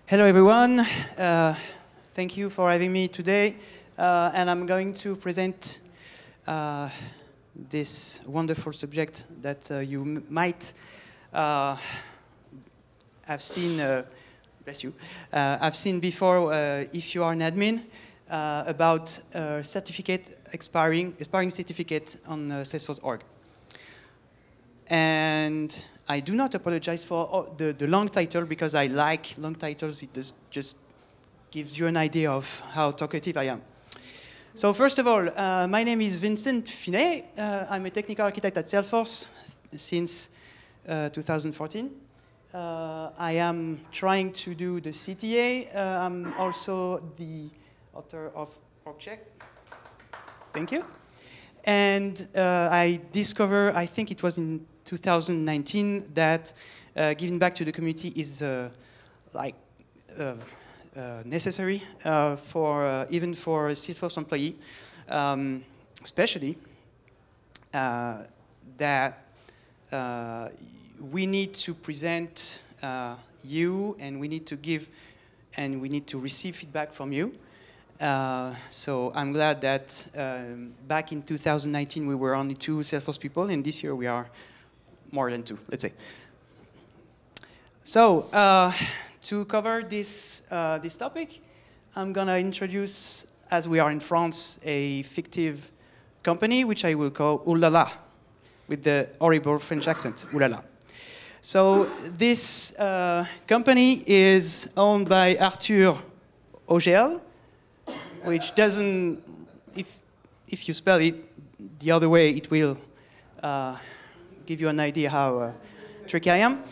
Hello, everyone. Thank you for having me today. And I'm going to present this wonderful subject that you might have seen, bless you, have seen before if you are an admin, about certificate expiring certificate on Salesforce.org. And I do not apologize for the long title because I like long titles. It just gives you an idea of how talkative I am. So first of all, my name is Vincent Finet. I'm a technical architect at Salesforce since 2014. I am trying to do the CTA. I'm also the author of Org-Check. Thank you. And I discovered, I think it was in 2019, that giving back to the community is necessary for even for a Salesforce employee, especially that we need to present you, and we need to give, and we need to receive feedback from you. So I'm glad that back in 2019 we were only 2 Salesforce people, and this year we are more than 2, let's say. So to cover this this topic, I'm gonna introduce, as we are in France, a fictive company which I will call Oulala, with the horrible French accent, Oulala. So this company is owned by Artur Ogel, which doesn't, if you spell it the other way, it will give you an idea how tricky I am.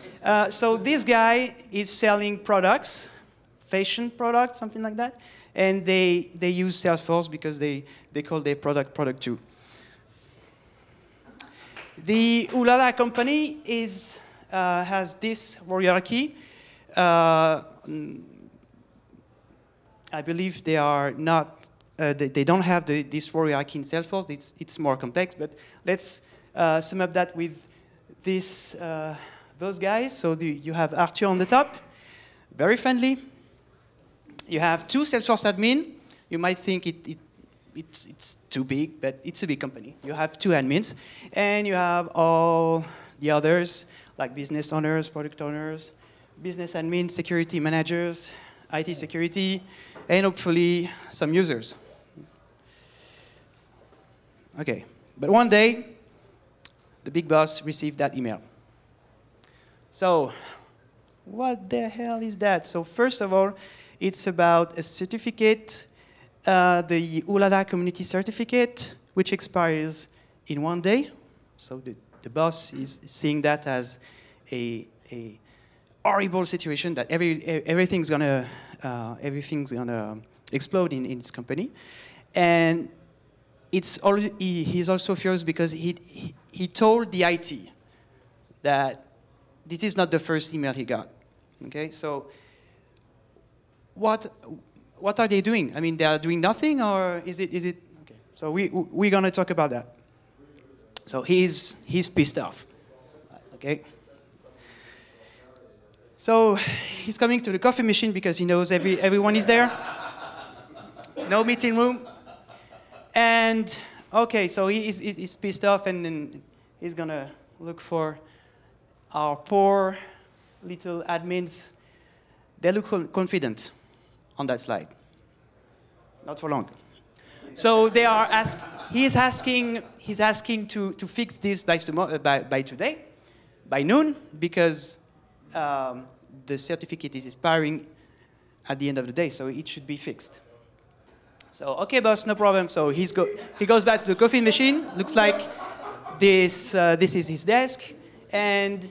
So this guy is selling products, fashion products, something like that, and they use Salesforce because they call their product 2. The Oulala company has this hierarchy. I believe they are not, they don't have this hierarchy in Salesforce. It's more complex, but let's sum up that with those guys. So you have Artur on the top, very friendly. You have 2 Salesforce admin. You might think it's too big, but it's a big company. You have 2 admins, and you have all the others, like business owners, product owners, business admins, security managers, IT security, and hopefully some users. Okay, but one day, the big boss received that email. So, what the hell is that? So first of all, it's about a certificate, the Oulala Community Certificate, which expires in 1 day. So the boss is seeing that as a horrible situation, that everything's gonna explode in his company, and he's also furious because he told the IT that this is not the first email he got. Okay, so what are they doing? I mean, they are doing nothing, or is it? Okay, so we're gonna talk about that. So he's pissed off. Okay. So he's coming to the coffee machine because he knows everyone is there. No meeting room. And okay, so he's pissed off, and then he's gonna look for our poor little admins. They look confident on that slide. Not for long. So they are he's asking to fix this by today, by noon, because the certificate is expiring at the end of the day, so it should be fixed. So, okay, boss, no problem. So he goes back to the coffee machine. Looks like this is his desk, and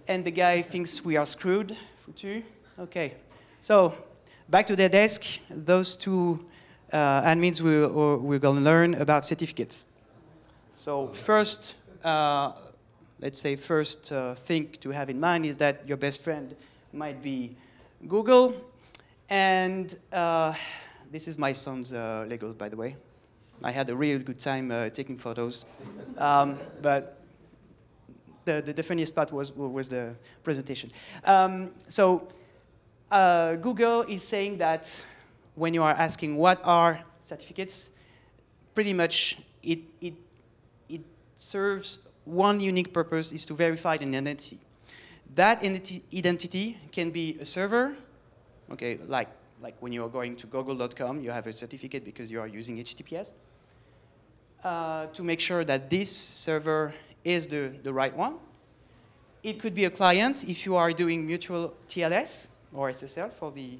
the guy thinks we are screwed. Foutu. Okay, so back to their desk. Those 2 admins we're going to learn about certificates. So first, let's say first thing to have in mind is that your best friend might be Google, and this is my son's Legos, by the way. I had a really good time taking photos, but the funniest part was the presentation. So Google is saying that when you are asking what are certificates, pretty much it serves one unique purpose, is to verify an identity. That identity can be a server, okay, like when you are going to google.com, you have a certificate because you are using HTTPS, to make sure that this server is the right one. It could be a client if you are doing mutual TLS or SSL for the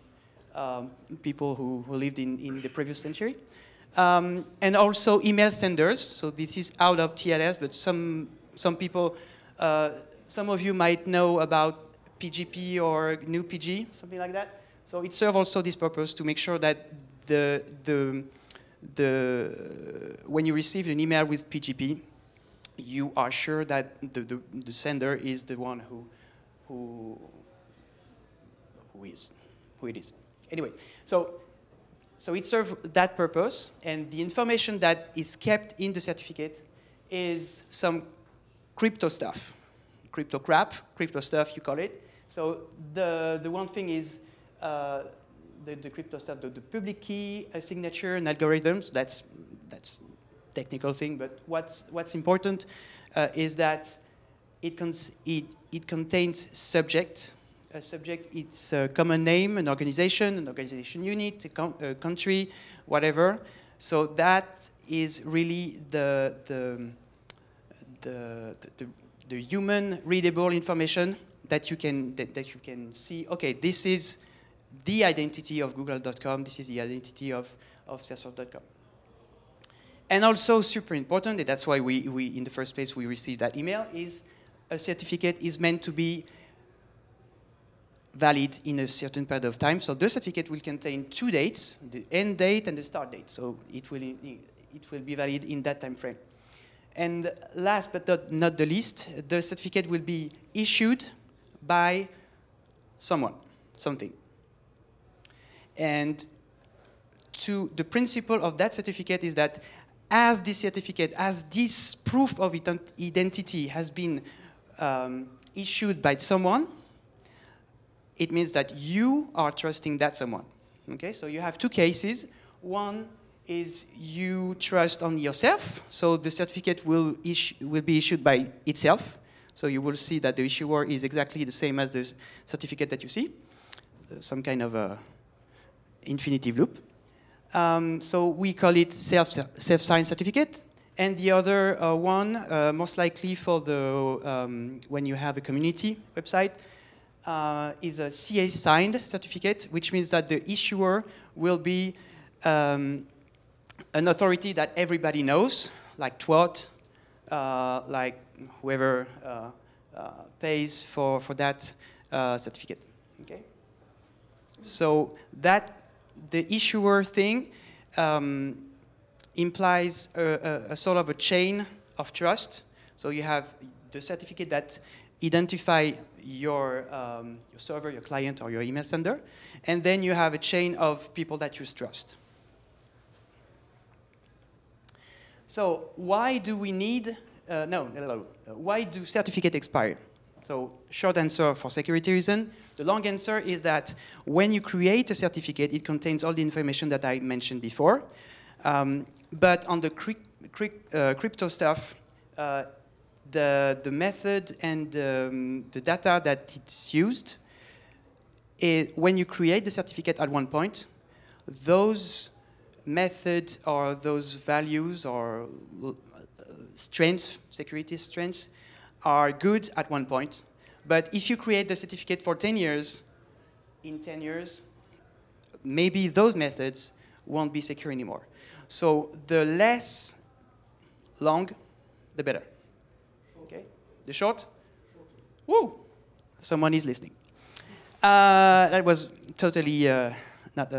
people who lived in the previous century. And also email senders. So this is out of TLS, but some people, some of you might know about PGP or GNU PG, something like that. So it serves also this purpose to make sure that when you receive an email with PGP, you are sure that the sender is the one who it is. Anyway, so it serves that purpose, and the information that is kept in the certificate is some crypto stuff, crypto crap, crypto stuff, you call it. So the one thing is the crypto stuff, the public key, a signature, and algorithms. That's technical thing, but what's important is that it contains subject. A subject, it's a common name, an organization unit, a country, whatever. So that is really the human readable information that you can see. Okay, this is the identity of google.com. This is the identity of salesforce.com. And also super important, and that's why we in the first place we received that email, is a certificate is meant to be valid in a certain period of time. So the certificate will contain two dates, the end date and the start date. So it will be valid in that time frame. And last but not the least, the certificate will be issued by someone, something. And the principle of that certificate is that as this certificate, as this proof of identity has been issued by someone, it means that you are trusting that someone. Okay, so you have two cases. One is you trust on yourself, so the certificate will be issued by itself. So you will see that the issuer is exactly the same as the certificate that you see, some kind of a infinitive loop. So we call it self-signed certificate. And the other one, most likely for the when you have a community website, is a CA signed certificate, which means that the issuer will be an authority that everybody knows, like TWAT, like whoever pays for that certificate. Okay. So that the issuer thing implies a sort of a chain of trust. So you have the certificate that identify your server, your client, or your email sender, and then you have a chain of people that you trust. So why do we need, why do certificates expire? So short answer for security reason. The long answer is that when you create a certificate, it contains all the information that I mentioned before. But on the crypto stuff, the method and the data that it's used, when you create the certificate at one point, those methods or those values or strengths, security strengths, are good at one point. But if you create the certificate for 10 years, in 10 years, maybe those methods won't be secure anymore. So the less long, the better. Okay? The short? Woo! Someone is listening. That was totally not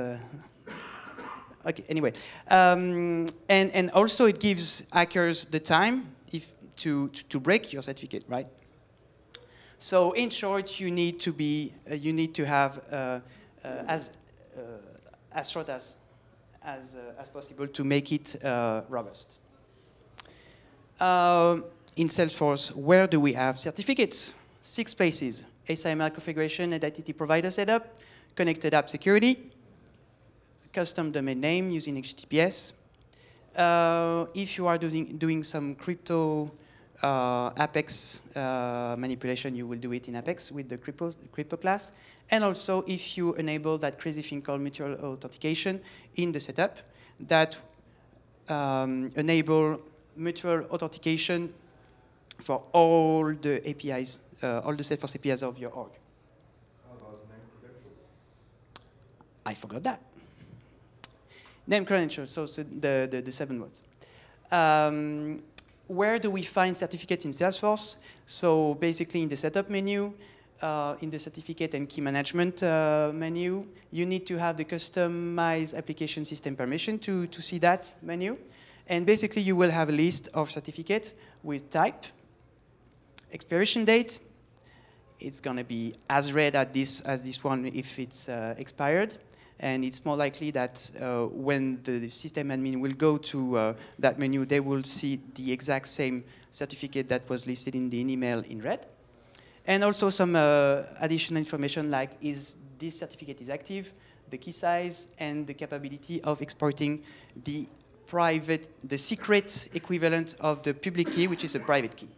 okay, anyway. And also it gives hackers the time to break your certificate, right? So in short, you need to have as short as possible to make it robust. In Salesforce, where do we have certificates? 6 places: XML configuration, identity provider setup, connected app security, custom domain name using HTTPS. If you are doing some crypto Apex manipulation, you will do it in Apex with the crypto class. And also, if you enable that crazy thing called mutual authentication in the setup, that enable mutual authentication for all the APIs, all the Salesforce APIs of your org. How about name credentials? I forgot that. Name credentials, so the 7 words. Where do we find certificates in Salesforce? So basically in the setup menu, in the certificate and key management menu, you need to have the customized application system permission to see that menu. And basically you will have a list of certificates with type, expiration date. It's going to be as red as this one if it's expired. And it's more likely that when the system admin will go to that menu, they will see the exact same certificate that was listed in the email in red. And also some additional information like is this certificate is active, the key size, and the capability of exporting the secret equivalent of the public key, which is a private key.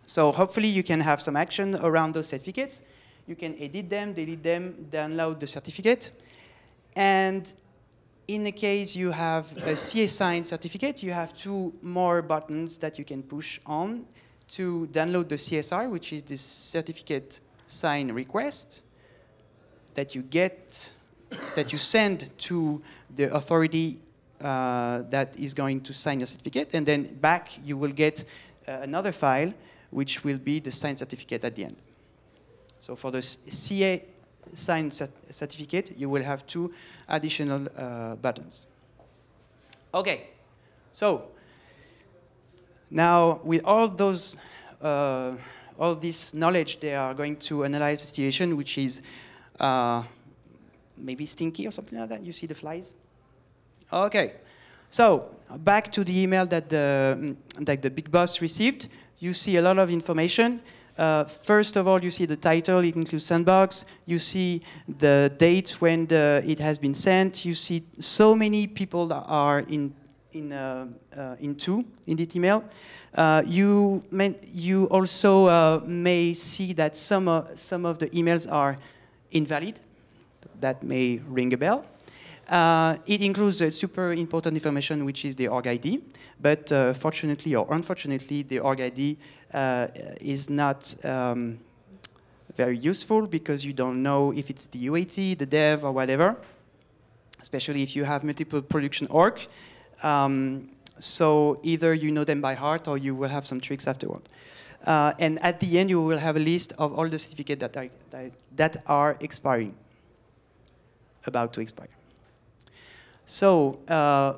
So hopefully you can have some action around those certificates. You can edit them, delete them, download the certificate. And in the case you have a CA sign certificate, you have 2 more buttons that you can push on to download the CSR, which is this certificate sign request that you send to the authority that is going to sign your certificate. And then back you will get another file, which will be the signed certificate at the end. So for the CA signed certificate, you will have 2 additional buttons. Okay, so now with all this knowledge, they are going to analyze the situation, which is maybe stinky or something like that. You see the flies? Okay, so back to the email that the big boss received. You see a lot of information. First of all, you see the title, it includes sandbox. You see the date when it has been sent. You see so many people that are in this email. You also may see that some of the emails are invalid. That may ring a bell. It includes super important information, which is the org ID. But fortunately or unfortunately, the org ID is not very useful because you don't know if it's the UAT, the dev, or whatever, especially if you have multiple production org. So either you know them by heart or you will have some tricks afterward. And at the end, you will have a list of all the certificates that are expiring, about to expire. So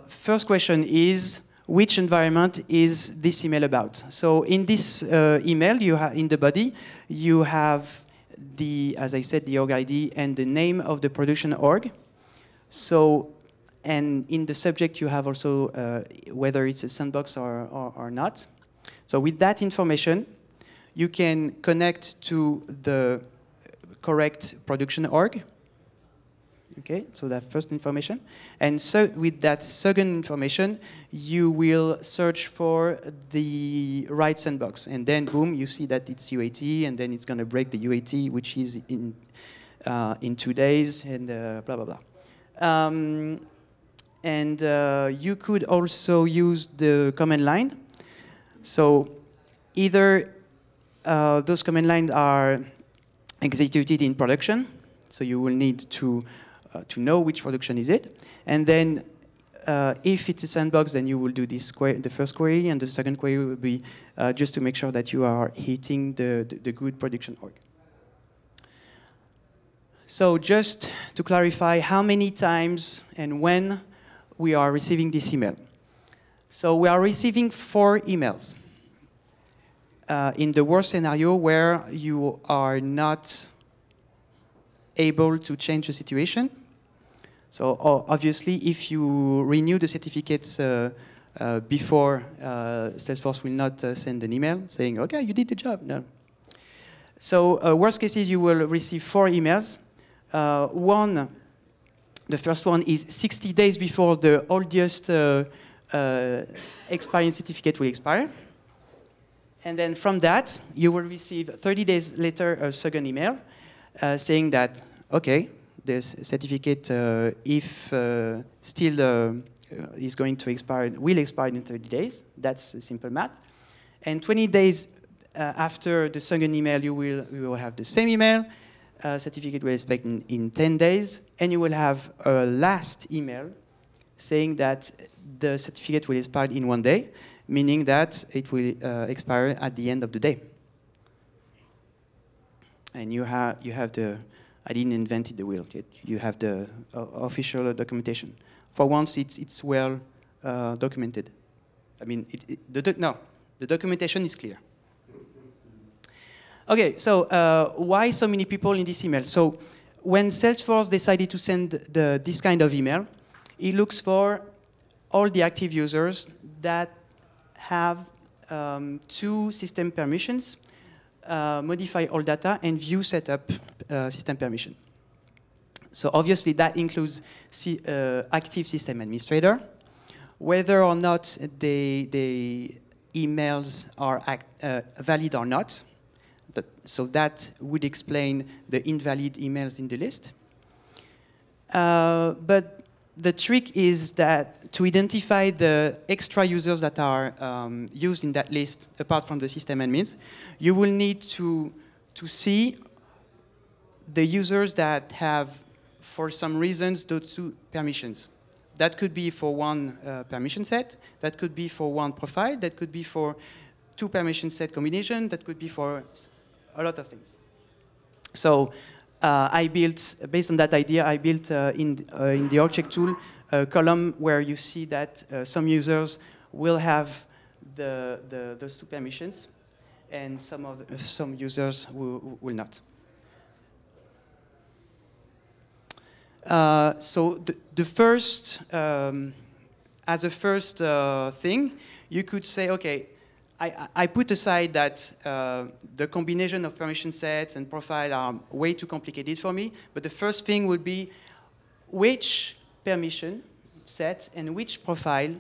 first question is, which environment is this email about? So in this email, in the body, you have as I said, the org ID and the name of the production org. So, and in the subject, you have also whether it's a sandbox or not. So with that information, you can connect to the correct production org. Okay, so that first information. And so with that second information, you will search for the right sandbox. And then, boom, you see that it's UAT, and then it's going to break the UAT, which is in 2 days, and blah, blah, blah. You could also use the command line. So either those command lines are executed in production, so you will need to know which production is it. And then if it's a sandbox, then you will do this the first query, and the second query will be just to make sure that you are hitting the good production org. So just to clarify how many times and when we are receiving this email. So we are receiving 4 emails. In the worst scenario where you are not able to change the situation. So obviously, if you renew the certificates before, Salesforce will not send an email saying, okay, you did the job. No. So worst cases, you will receive 4 emails. The first one is 60 days before the oldest expiring certificate will expire. And then from that, you will receive 30 days later a second email saying that, okay, this certificate, if still is going to expire, will expire in 30 days. That's simple math. And 20 days after the second email, you will have the same email. Certificate will expect in 10 days. And you will have a last email saying that the certificate will expire in 1 day, meaning that it will expire at the end of the day. And you have the, I didn't invent the wheel yet. You have the official documentation. For once, it's well documented. I mean, the documentation is clear. Okay, so why so many people in this email? So when Salesforce decided to send this kind of email, it looks for all the active users that have 2 system permissions, modify all data, and view setup system permission. So obviously that includes active system administrator, whether or not the emails are valid or not. So that would explain the invalid emails in the list. But the trick is that to identify the extra users that are used in that list, apart from the system admins, you will need to see the users that have, for some reasons, those 2 permissions. That could be for one permission set. That could be for one profile. That could be for 2 permission set combination. That could be for a lot of things. So I built, based on that idea, I built in the object tool a column where you see that some users will have those 2 permissions, and some users will not. So the first, as a first thing, you could say, okay, I put aside that the combination of permission sets and profile are way too complicated for me, but the first thing would be which permission set and which profile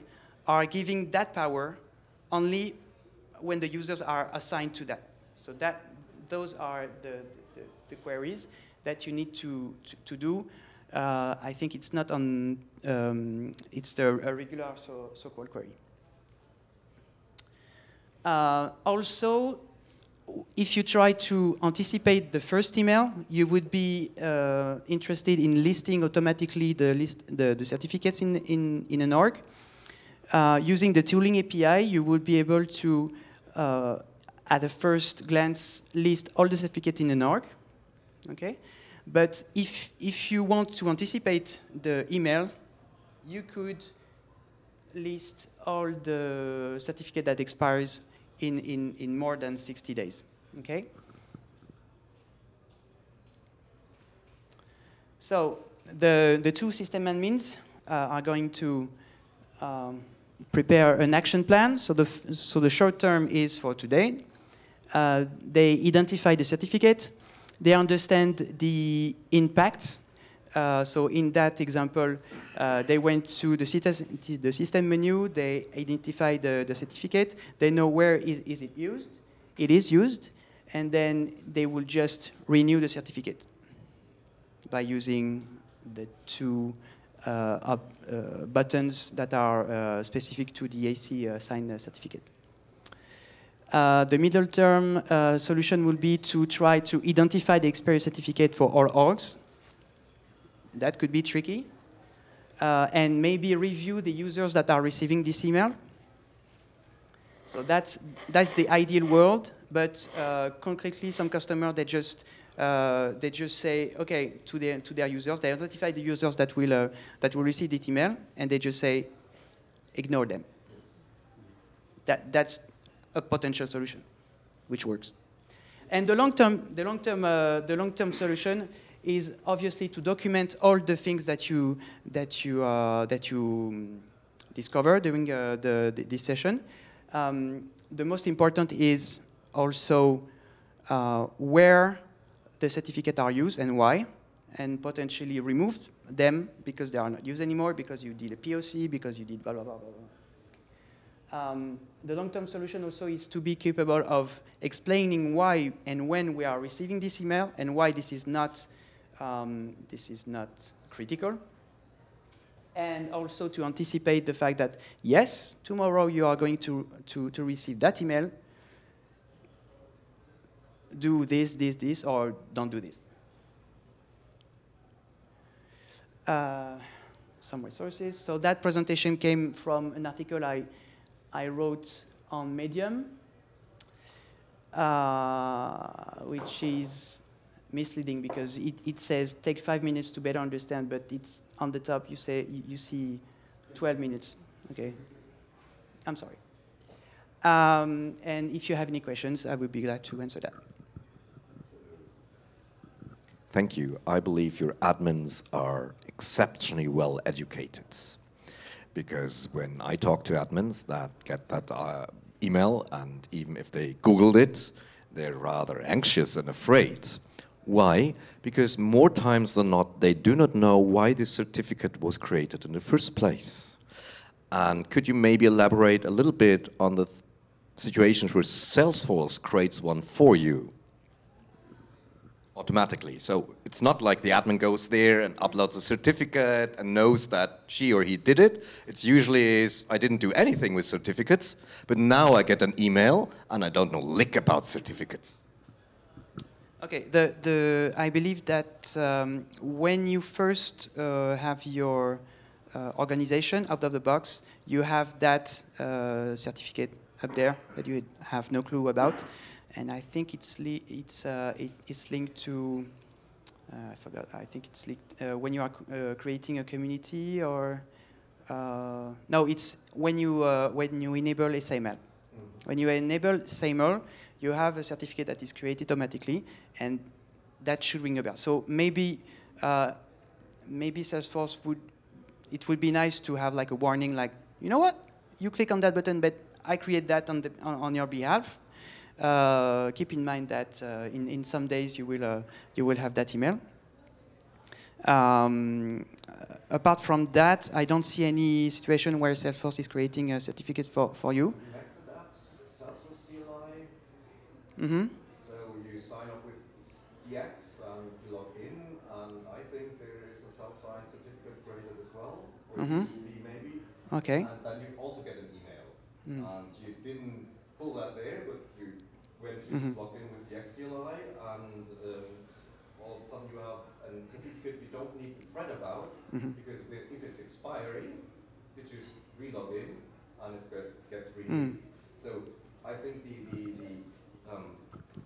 are giving that power only when the users are assigned to that. So those are the queries that you need to do. I think it's not on, it's the Irregular so-called query. Also, if you try to anticipate the first email, you would be interested in listing automatically the certificates in an org. Using the tooling API, you would be able to, at a first glance, list all the certificates in an org. Okay? But if you want to anticipate the email, you could list all the certificate that expires in more than 60 days. Okay? So the 2 system admins are going to prepare an action plan. So the short term is for today. They identify the certificate. They understand the impacts. So in that example, they went to the system menu. They identify the certificate. They know where is it used. It is used. And then they will just renew the certificate by using the 2 buttons that are specific to the AC signed certificate. The middle term solution will be to try to identify the expiry certificate for all orgs. That could be tricky. And maybe review the users that are receiving this email. So that's the ideal world. But concretely, some customers, they just say, okay, to their users, they identify the users that will receive the email, and they just say, ignore them. That's a potential solution, which works. And the long-term solution is obviously to document all the things that you discover during this session. The most important is also where the certificates are used and why. and potentially remove them because they are not used anymore, because you did a POC, because you did blah, blah, blah, blah, blah. The long-term solution also is to be capable of explaining why and when we are receiving this email and why this is not critical. And also to anticipate the fact that, yes, tomorrow you are going to receive that email. Do this, this, this, or don't do this. Some resources. So that presentation came from an article I wrote on Medium, which is misleading because it says take 5 minutes to better understand, but it's on the top you see 12 minutes. Okay, I'm sorry. And if you have any questions, I would be glad to answer that. Thank you. I believe your admins are exceptionally well educated, because when I talk to admins that get that email, and even if they Googled it, they're rather anxious and afraid. Why? Because more times than not, they do not know why this certificate was created in the first place. And could you maybe elaborate a little bit on the situations where Salesforce creates one for you automatically? So it's not like the admin goes there and uploads a certificate and knows that she or he did it. It's usually I didn't do anything with certificates, but now I get an email and I don't know lick about certificates. Okay, I believe that when you first have your organization out of the box, you have that certificate up there that you have no clue about, and I think it's linked to I forgot. I think it's linked when you are creating a community, or no, it's when you enable SAML. When you enable SAML, you have a certificate that is created automatically, and that should ring a bell. So maybe Salesforce it would be nice to have like a warning, like, you know what, you click on that button, but I create that on your behalf. Keep in mind that in some days you will have that email. Apart from that, I don't see any situation where Salesforce is creating a certificate for you. Connected apps, Salesforce CLI. Mm-hmm. So you sign up with DX and you log in, and I think there is a self-signed certificate created as well, or it used to be maybe. Okay. And then you also get an email. And you didn't pull that there, but you went to log in with DX CLI, and all of a sudden you have a certificate you don't need to fret about, because if it's expiring, you just re-log in and it gets renewed. So I think the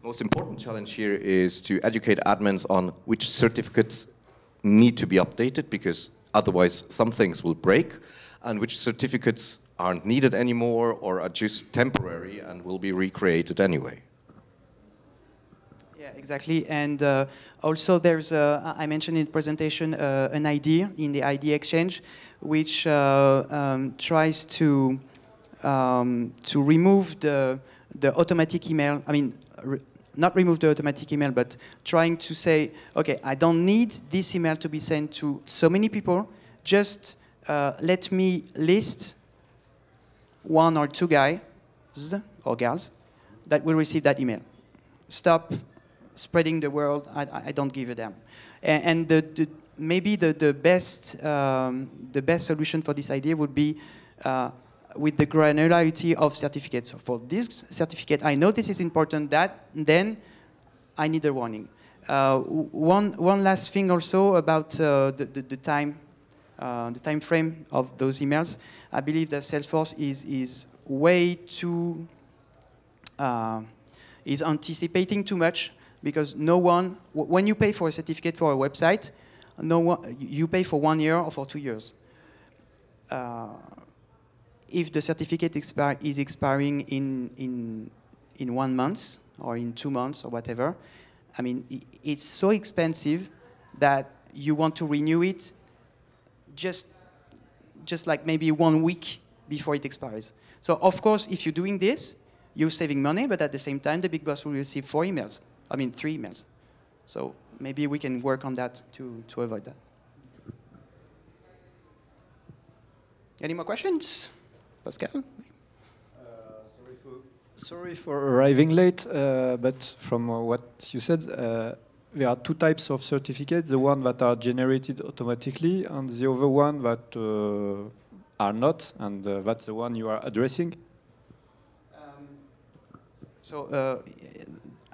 most important challenge here is to educate admins on which certificates need to be updated, because otherwise some things will break, and which certificates aren't needed anymore or are just temporary and will be recreated anyway. Yeah, exactly. And also there's, I mentioned in the presentation, an idea in the ID exchange, which tries to remove the automatic email. I mean, not remove the automatic email, but trying to say, okay, I don't need this email to be sent to so many people. Just let me list 1 or 2 guys or girls that will receive that email. Stop spreading the word. I don't give a damn. And maybe the best solution for this idea would be with the granularity of certificates. So for this certificate, I know this is important. Then I need a warning. One last thing also about the time frame of those emails. I believe that Salesforce is way too is anticipating too much, because no one, when you pay for a certificate for a website, you pay for 1 year or for 2 years. If the certificate is expiring in 1 month or in 2 months or whatever, I mean, it's so expensive that you want to renew it just like maybe 1 week before it expires. So of course, if you're doing this, you're saving money, but at the same time, the big boss will receive 3 emails. So maybe we can work on that to avoid that. Any more questions? Pascal? Sorry for arriving late, but from what you said, there are two types of certificates, the one that are generated automatically and the other one that are not, and that's the one you are addressing?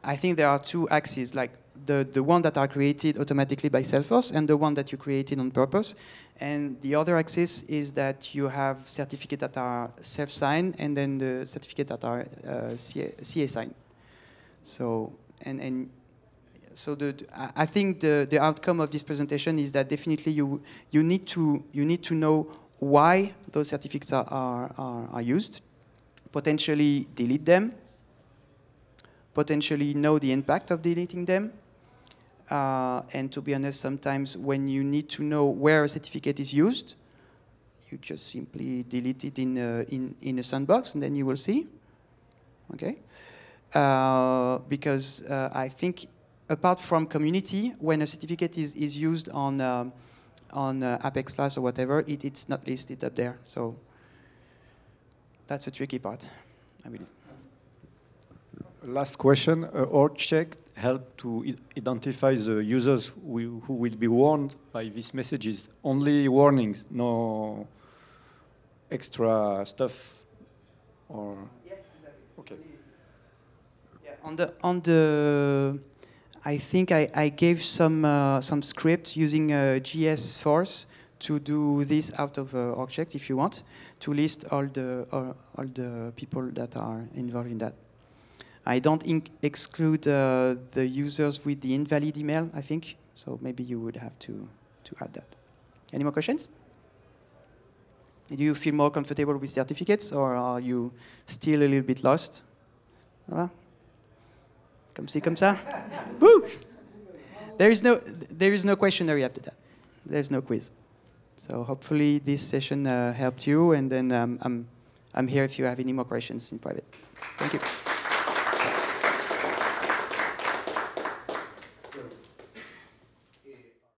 I think there are two axes, like the one that are created automatically by Salesforce and the one that you created on purpose. And the other axis is that you have certificates that are self-signed and then the certificates that are CA-signed. So, I think the outcome of this presentation is that definitely you need to know why those certificates are used, potentially delete them, potentially know the impact of deleting them. And to be honest, sometimes when you need to know where a certificate is used, you just simply delete it in a sandbox, and then you will see. Okay, because I think apart from community, when a certificate is used on Apex class or whatever, it's not listed up there. So that's a tricky part, I believe. Last question. Org check help to identify the users who will be warned by these messages. Only warnings, no extra stuff, or yeah, exactly. Okay. Yeah, on the I think I gave some script using GS Force to do this out of org check if you want to list all the people that are involved in that. I don't exclude the users with the invalid email, I think. So maybe you would have to add that. Any more questions? Do you feel more comfortable with certificates, or are you still a little bit lost? Comme ci, comme ça. Woo! There is no questionnaire after that. There's no quiz. So hopefully this session helped you, and then I'm here if you have any more questions in private. Thank you.